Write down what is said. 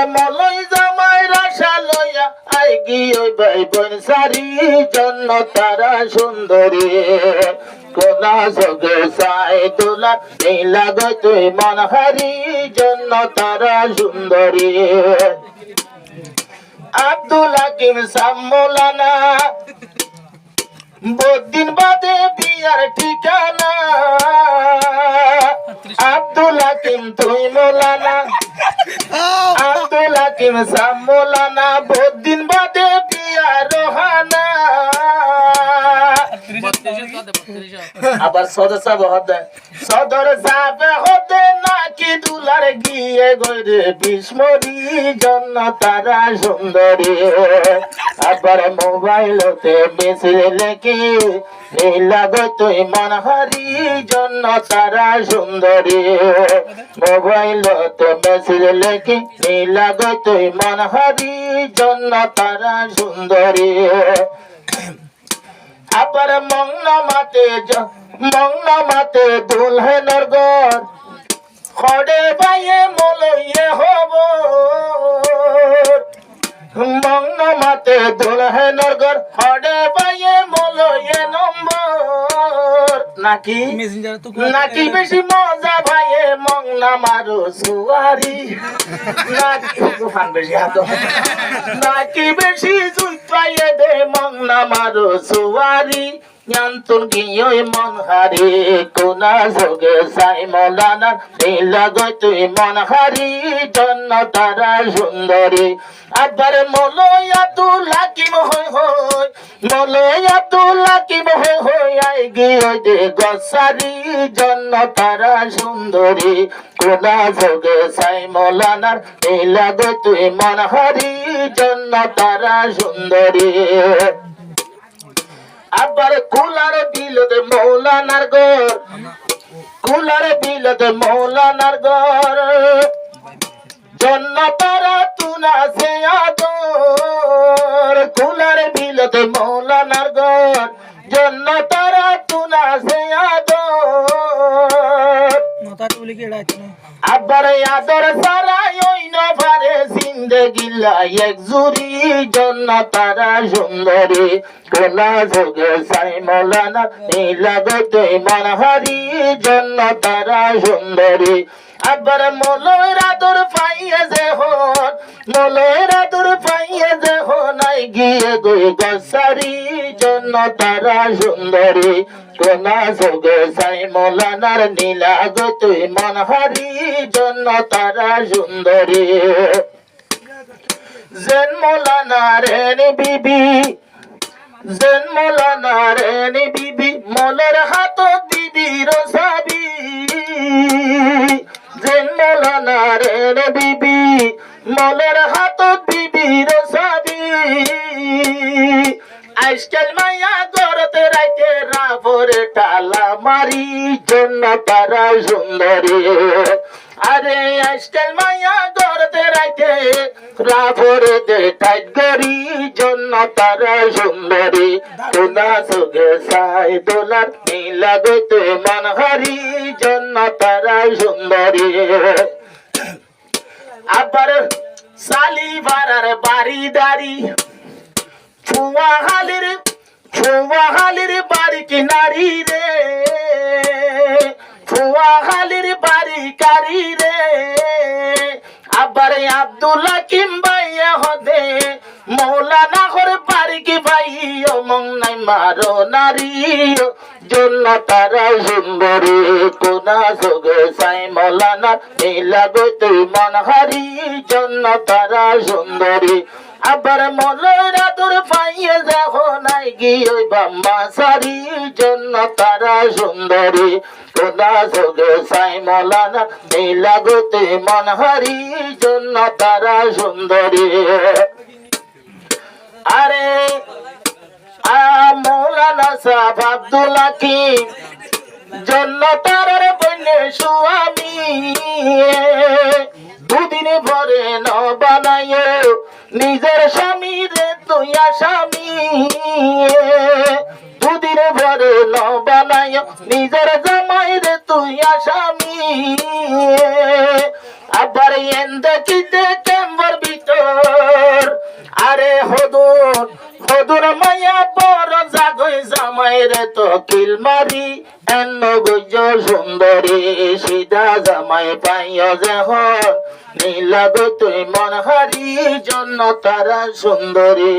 মলই জামাই রাশা লইয়া আই গিয়ে ভাই বোন সারি জন্য তারা সুন্দরী কোনা সগে সাই তোলা নীলা গো তুই মন হারি জন্য তারা সুন্দরী আব্দুল হাকিম সামলানা বহুদিন বাদে বিয়ার ঠিকানা আব্দুল হাকিম তুই মোলানা আব্দুল হাকিম সামলানা বহুদিন বাদে বিয়ার রোহানা আবার সদর যাবে হতে নাকি দুলার গিয়ে গরে বিস্মরি জন্য তারা সুন্দরী আবার মোবাইলতে মেসেজ লেখি লাগো তুই মন হারি জন্য তারা সুন্দরী মোবাইলতে মেসেজ লেখি লাগো তুই মন হারি জন্য তারা সুন্দরী আবার মংনা মাতে দুলহেনের ঘর খড়ে বাইয়ে মলইয়ে হব মংনা মাতে দুলহেনের ঘর খড়ে বাইয়ে মলইয়ে নম্বর নাকি বেশি মজা ভাইয়ে মংনা মারো সুয়ারি নাকি বেশি জুই পাইয়ে দে মংনা মারো সুয়ারি জ্ঞানতুন গিয়ে মন হারি কোনা যোগে সাই মলানা নীলা গো তুই মন হারি জন্য তারা সুন্দরী আবার মলয়া তুলা কি মলয়া তুলা কি আই গিয়ে দে গসারি জন্য তারা সুন্দরী কোনা যোগে সাই মলানা নীলা গো তুই মন হারি জন্য তারা সুন্দরী আবার কুলার বিলতে মৌলানার ঘর কুলার বিলতে মৌলানার ঘর জন্য তারা তুনা সে আদর কুলার বিলতে মৌলানার ঘর জন্য তারা তুনা সে আদর আবার আদর সারাই ওই নভারে জিন্দেগিলা এক জুরি জন্য তারা সুন্দরী কোনা যোগে সাই মলানা নীলা গো তুই মন হারি জন্য তারা সুন্দরী আবার মলয়ের আদর পাইয়ে যে হন মলয়ের আদর পাইয়ে যে হন আই গিয়ে গই গসারি জন্য তারা সুন্দরী কোনা যোগে সাই মলানার নীলা গো তুই মন হারি জন্য তারা সুন্দরী জেন মলানার এনে বিবি জেন মলানার এনে বিবি মলের হাত দিবি রসাবি জেন মলানার এনে বিবি মলের হাত দিবি রসাবি আজকাল মায়া গরতে রাইতে রাবরে টালা মারি জন্য তারা সুন্দরী আরে আজকাল মায়া গরতে রাইতে রাবরে দে টাইট গরি জন্য তারা সুন্দরী কোনা যোগে সাই দোলার নীলা গো তুই মন হারি জন্য তারা সুন্দরী আবার সালি ভাড়ার বাড়ি দাড়ি ফুয়াহালির বাড়ি কিনারি রে ফুয়াহালির বাড়ি কারি রে আবার আব্দুল হাকিম ভাইয়া হদে মৌলানা হর বাড়ি কি ভাই ও মং নাই মারো নারী জন্য তারা সুন্দরী কোনা যোগে সাই মৌলানা নীলা গো তুই মন হারি জন্য তারা সুন্দরী আবার মলয়ের আদর পাইয়ে যখন আই গিয়ে বাম্মা সারি জন্য তারা সুন্দরী কোনা যোগে সাই মলানা নীলা গো তুই মন হারি জন্য তারা সুন্দরী আরে মৌলানা সাহেব আব্দুল হাকিম জন্য তারার বন্যে স্বামী দুদিন ভরে ন বানায় নিজের স্বামী রে তুই আসামি দুদিন ভরে ন বানায় নিজের জামাই রে তুই আসামি আবার এন দেখিতে কেমন রে তো কিল মারি এন্ন গজ সুন্দরী সিধা জামাই পাইয় যখন নীলাগ তুই মন হারি জন্য তারা সুন্দরী